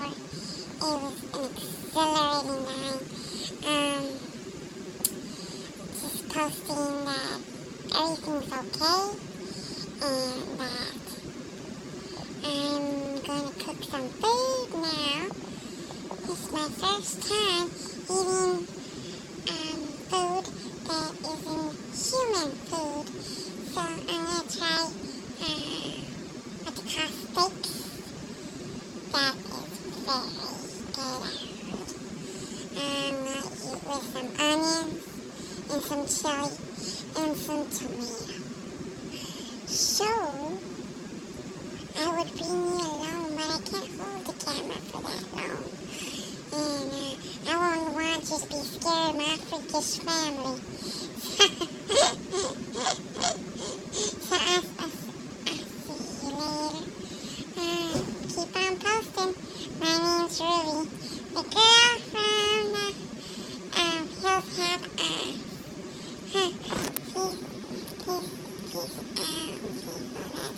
hour. It was an exhilarating night. Just posting that everything's okay and that I'm going to cook some food now. It's my first time eating food that isn't human food. So I'm going to try what they call steaks. That is very good, I heard. I'm going to eat with some onions and some chili and some tomato. So, I would be me alone, but I can't hold the camera for that long. And I wouldn't want to just be scared of my freakish family. So I'll see you later. Keep on posting. My name's Ruby, the girl from Hills Have Eyes. Peace out.